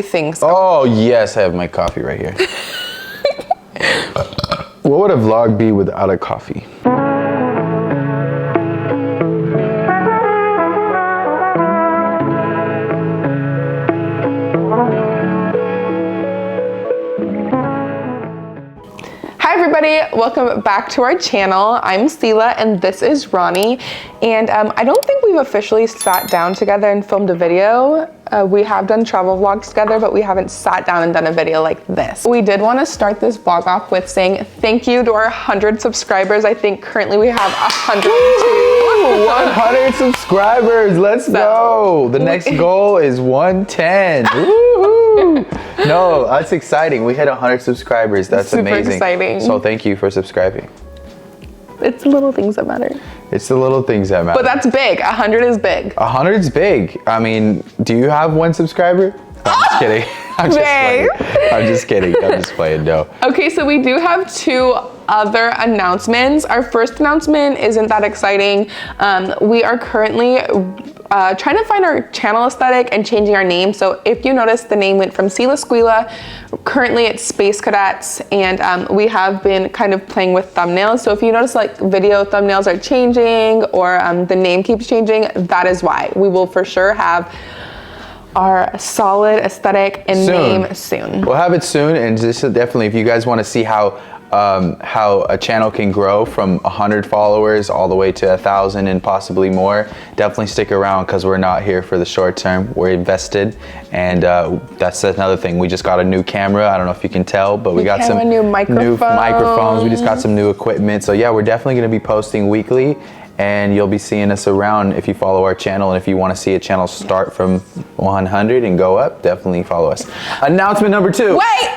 things. Oh yes, I have my coffee right here. What would a vlog be without a coffee? Hi everybody, welcome back to our channel. I'm Sela and this is Ronnie. And I don't think we've officially sat down together and filmed a video. We have done travel vlogs together, but we haven't sat down and done a video like this. We did want to start this vlog off with saying thank you to our 100 subscribers. I think currently we have 102. 100 subscribers, let's go. The next goal is 110. Woo-hoo. No, that's exciting. We hit 100 subscribers. That's super amazing. Exciting. So thank you for subscribing. It's the little things that matter. It's the little things that matter. But that's big. 100 is big. 100 is big. I mean, do you have one subscriber? I'm just kidding. I'm just playing. I'm just kidding. I'm just playing. No. Okay, so we do have two other announcements. Our first announcement isn't that exciting. We are currently trying to find our channel aesthetic and changing our name. So if you notice, the name went from Sela Squela. Currently it's Space Cadets, and we have been kind of playing with thumbnails. So if you notice like video thumbnails are changing or the name keeps changing, that is why. We will for sure have our solid aesthetic and name soon. We'll have it soon, and this is definitely, if you guys want to see how a channel can grow from 100 followers all the way to 1,000 and possibly more, definitely stick around because we're not here for the short term. We're invested, and that's another thing. We just got a new camera. I don't know if you can tell, but we got some new microphones. We just got some new equipment. So yeah, we're definitely going to be posting weekly, and you'll be seeing us around if you follow our channel. And if you want to see a channel start from 100 and go up, definitely follow us. Announcement number 2. Wait!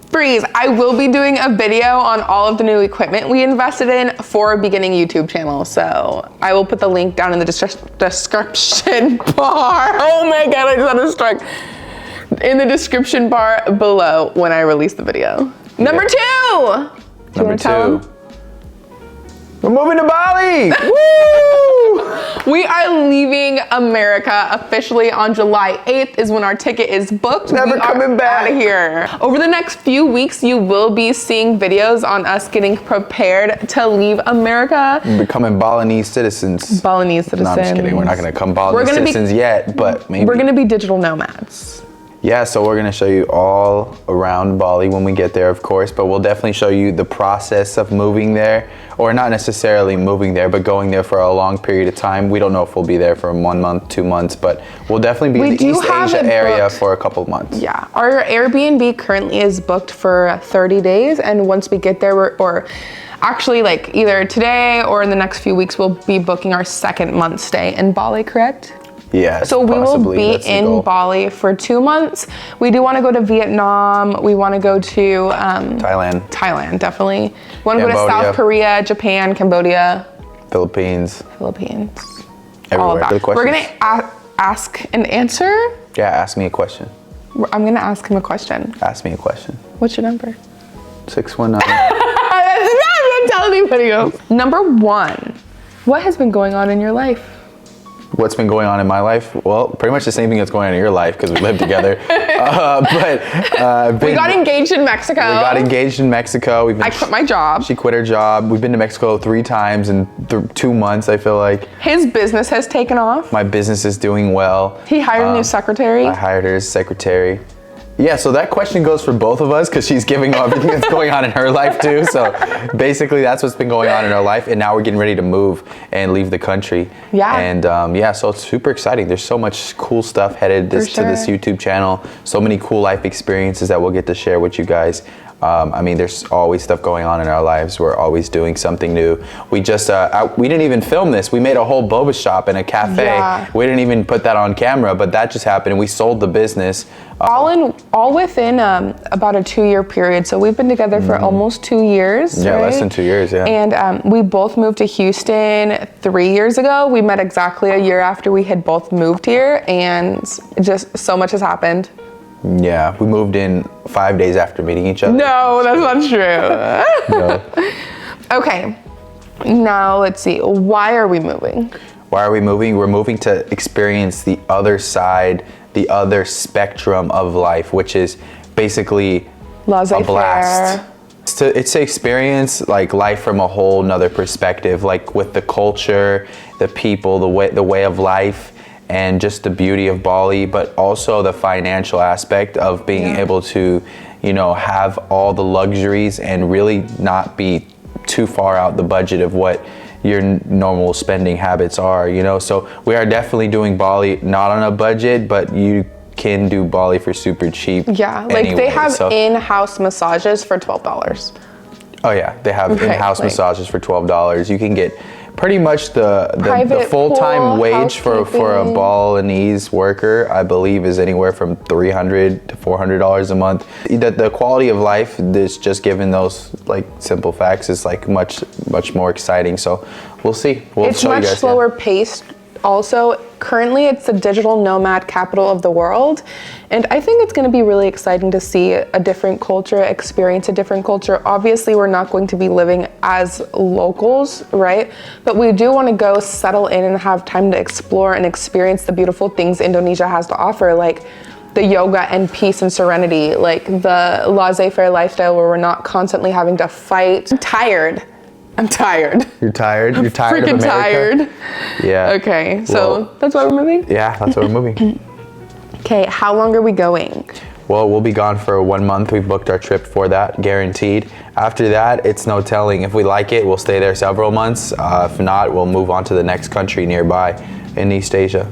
Freeze. I will be doing a video on all of the new equipment we invested in for a beginning YouTube channel. So I will put the link down in the description bar. Oh my God, I just had a stroke. In the description bar below when I release the video. Number 2. Number 2. We're moving to Bali! Woo! We are leaving America officially on July 8th is when our ticket is booked. Never coming back. Out of here. Over the next few weeks, you will be seeing videos on us getting prepared to leave America. Becoming Balinese citizens. Balinese citizens. No, I'm just kidding. We're not going to come Balinese citizens yet, but maybe. We're going to be digital nomads. Yeah, so we're gonna show you all around Bali when we get there, of course, but we'll definitely show you the process of moving there, or not necessarily moving there, but going there for a long period of time. We don't know if we'll be there for 1 month, 2 months, but we'll definitely be in the East Asia area for a couple of months. Yeah, our Airbnb currently is booked for 30 days, and once we get there, or actually like either today or in the next few weeks, we'll be booking our second month stay in Bali, correct? Yeah. So we will be in Bali for 2 months. We do want to go to Vietnam. We want to go to Thailand, definitely. We want to go to South Korea, Japan, Cambodia, Philippines. Everywhere. All of that. We're gonna ask and answer. Yeah, ask me a question. I'm gonna ask him a question. Ask me a question. What's your number? 619. I'm telling anybody else. Number 1. What has been going on in your life? What's been going on in my life? Well, pretty much the same thing that's going on in your life because we live together. We got engaged in Mexico. I quit my job. She quit her job. We've been to Mexico 3 times in 2 months, I feel like. His business has taken off. My business is doing well. He hired a new secretary. I hired her as secretary. Yeah, so that question goes for both of us because she's giving everything that's going on in her life too. So basically that's what's been going on in our life, and now we're getting ready to move and leave the country. Yeah. And yeah, so it's super exciting. There's so much cool stuff headed to this YouTube channel. So many cool life experiences that we'll get to share with you guys. I mean, there's always stuff going on in our lives. We're always doing something new. We just, we didn't even film this. We made a whole boba shop in a cafe. Yeah. We didn't even put that on camera, but that just happened, and we sold the business. All within about a 2-year period. So we've been together for almost 2 years. Yeah, right? less than 2 years, yeah. And we both moved to Houston 3 years ago. We met exactly a year after we had both moved here, and just so much has happened. Yeah, we moved in 5 days after meeting each other. No, that's not true. No. Okay, now let's see. Why are we moving? Why are we moving? We're moving to experience the other side the other spectrum of life, which is basically a Laissez-faire. blast. It's to experience like life from a whole nother perspective, like with the culture, the people, the way of life, and just the beauty of Bali, but also the financial aspect of being able to, you know, have all the luxuries and really not be too far out the budget of what your normal spending habits are, you know. So we are definitely doing Bali not on a budget, but you can do Bali for super cheap. Yeah, like anyway. they have in-house massages for $12. Oh yeah, they have in-house massages for $12. You can get pretty much the full-time wage for a Balinese worker, I believe, is anywhere from $300 to $400 a month. The quality of life, this just given those like simple facts, is like much more exciting. So we'll see. We'll it's show you guys. It's much slower paced. Also, currently it's the digital nomad capital of the world. And I think it's going to be really exciting to see a different culture, experience a different culture. Obviously, we're not going to be living as locals, right? But we do want to go settle in and have time to explore and experience the beautiful things Indonesia has to offer, like the yoga and peace and serenity, like the laissez-faire lifestyle where we're not constantly having to fight. I'm tired. You're tired? You're tired freaking of America? Tired. Yeah. Okay, so that's why we're moving? Yeah, that's why we're moving. Okay, how long are we going? Well, we'll be gone for 1 month. We've booked our trip for that, guaranteed. After that, it's no telling. If we like it, we'll stay there several months. If not, we'll move on to the next country nearby in East Asia.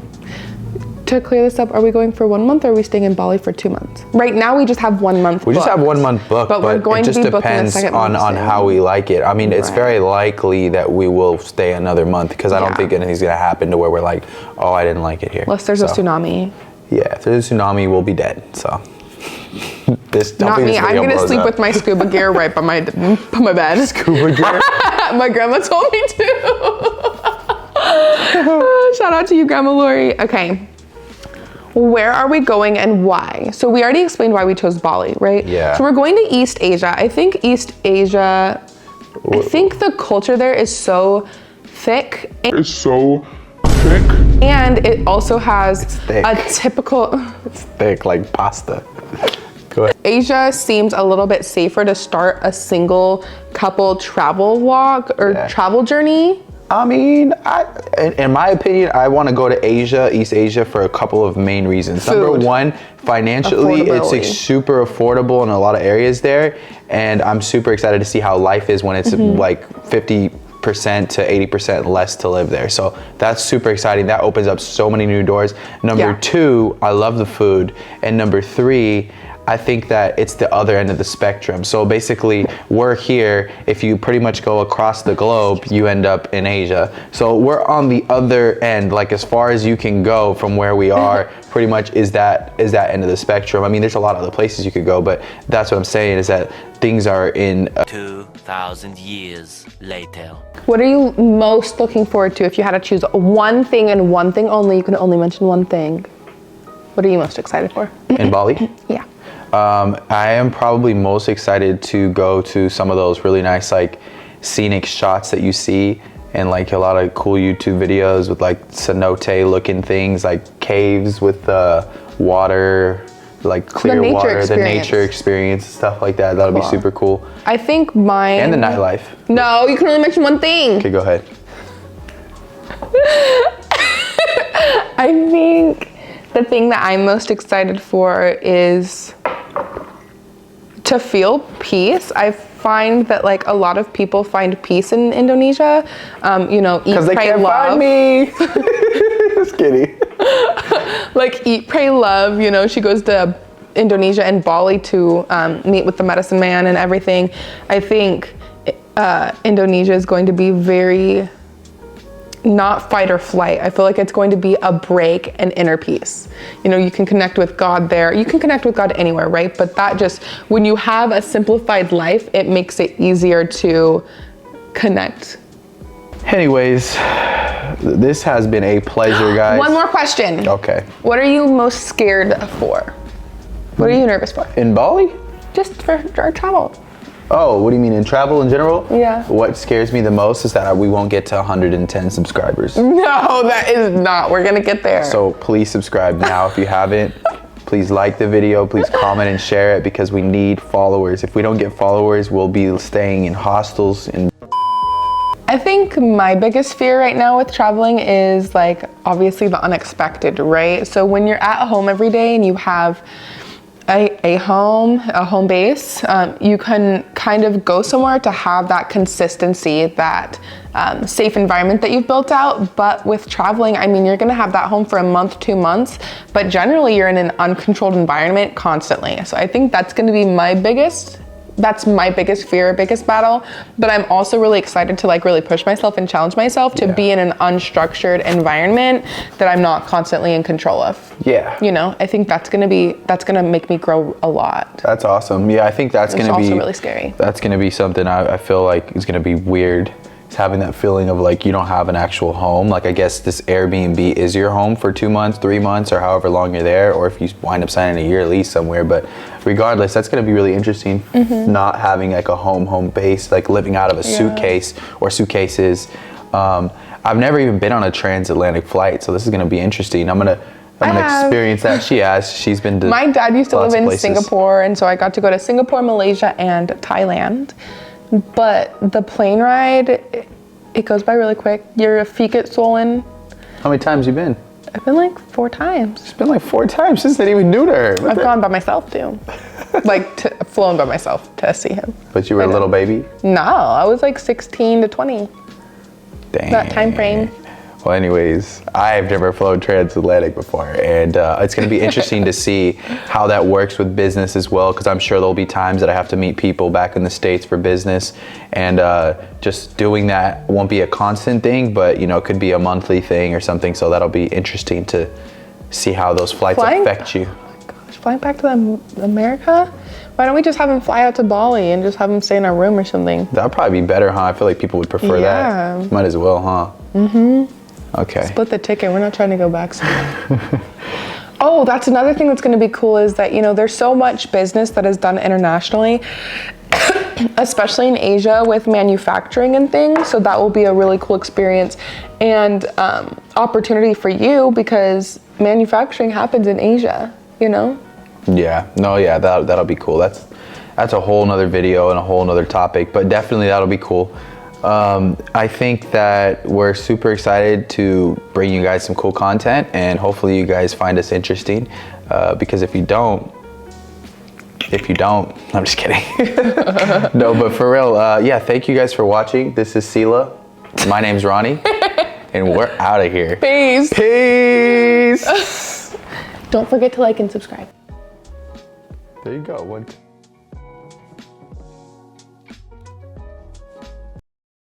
To clear this up, are we going for 1 month or are we staying in Bali for 2 months? Right now we just have 1 month booked. We just have 1 month booked, but we're going it just to be depends booking the second on month how we like it. I mean, it's very likely that we will stay another month because I don't think anything's gonna happen to where we're like, oh, I didn't like it here. Unless there's a tsunami. Yeah, if there's a tsunami, we'll be dead, so. Not me, I'm gonna sleep with my scuba gear right by my bed. Scuba gear? My grandma told me to. Shout out to you, Grandma Lori. Okay. Where are we going and why? So we already explained why we chose Bali, right? Yeah. So we're going to East Asia. I think East Asia, I think the culture there is so thick. It's so thick. And it also has a typical... It's thick like pasta. Go ahead. Asia seems a little bit safer to start a single couple travel walk or travel journey. I mean, in my opinion, I want to go to Asia, East Asia, for a couple of main reasons. Food. Number one, financially, it's like super affordable in a lot of areas there. And I'm super excited to see how life is when it's like 50% to 80% less to live there. So that's super exciting. That opens up so many new doors. Number two, I love the food. And number three, I think that it's the other end of the spectrum. So basically, we're here. If you pretty much go across the globe, you end up in Asia. So we're on the other end, like as far as you can go from where we are, pretty much is that end of the spectrum. I mean, there's a lot of other places you could go, but that's what I'm saying is that things are in 2,000 years later. What are you most looking forward to if you had to choose one thing and one thing only? You can only mention one thing. What are you most excited for? in Bali. Yeah. I am probably most excited to go to some of those really nice like scenic shots that you see and like a lot of cool YouTube videos with like cenote looking things, like caves with the water, like clear water, the nature experience, stuff like that. That'll be super cool. I think mine... And the nightlife. No, you can only mention one thing. Okay, go ahead. I think the thing that I'm most excited for is to feel peace. I find that like a lot of people find peace in Indonesia. You know, eat, they pray, can't love. find me. Just kidding. Like eat, pray, love. You know, she goes to Indonesia and Bali to meet with the medicine man and everything. I think Indonesia is going to be very not fight or flight. I feel like it's going to be a break and inner peace. You know, you can connect with God there. You can connect with God anywhere, right? But that just, when you have a simplified life, it makes it easier to connect. Anyways, this has been a pleasure, guys. One more question. Okay. What are you most scared for? What are you nervous for? In Bali? Just for our travel. Oh, what do you mean in travel in general? Yeah. What scares me the most is that we won't get to 110 subscribers. No, that is not. We're gonna get there. So please subscribe now if you haven't. Please like the video, please comment and share it because we need followers. If we don't get followers, we'll be staying in hostels and I think my biggest fear right now with traveling is like obviously the unexpected, right? So when you're at home every day and you have a home base, you can kind of go somewhere to have that consistency, that safe environment that you've built out. But with traveling, I mean, you're gonna have that home for a month, 2 months, but generally you're in an uncontrolled environment constantly. So I think that's gonna be my biggest fear, biggest battle. But I'm also really excited to like really push myself and challenge myself to be in an unstructured environment that I'm not constantly in control of. yeah. You know, I think that's gonna make me grow a lot. That's awesome. Yeah, I think that's It's gonna be also really scary. That's gonna be something I feel like is gonna be weird. It's having that feeling of like you don't have an actual home. Like I guess this Airbnb is your home for 2 months, 3 months, or however long you're there, or if you wind up signing a year lease somewhere. But regardless, that's gonna be really interesting. Not having like a home base, like living out of a suitcase or suitcases. I've never even been on a transatlantic flight, so this is gonna be interesting. I'm gonna experience that. She's been to My dad used to lots live of in places. Singapore, and so I got to go to Singapore, Malaysia, and Thailand. But the plane ride, it goes by really quick. Your feet get swollen. How many times you been? I've been like 4 times. It's been like 4 times. This isn't even new to her. I've gone by myself too. Like flown by myself to see him. But you were a little baby? No, I was like 16 to 20. Dang. That time frame. Well, anyways, I've never flown transatlantic before, and it's going to be interesting to see how that works with business as well, because I'm sure there'll be times that I have to meet people back in the States for business, and just doing that won't be a constant thing, but you know, it could be a monthly thing or something, so that'll be interesting to see how those flights affect you. Oh my gosh, flying back to America? Why don't we just have him fly out to Bali and just have him stay in our room or something? That'd probably be better, huh? I feel like people would prefer that. Might as well, huh? Mm-hmm. Okay. Split the ticket. We're not trying to go back somewhere. Oh, that's another thing that's going to be cool is that, you know, there's so much business that is done internationally, especially in Asia with manufacturing and things. So that will be a really cool experience and opportunity for you because manufacturing happens in Asia, you know? Yeah. No, yeah, that'll be cool. That's a whole nother video and a whole nother topic, but definitely that'll be cool. I think that we're super excited to bring you guys some cool content and hopefully you guys find us interesting because if you don't, I'm just kidding. No, but for real, yeah, thank you guys for watching. This is Sela. My name's Ronnie and we're out of here. Peace. Peace. Don't forget to like and subscribe. There you go.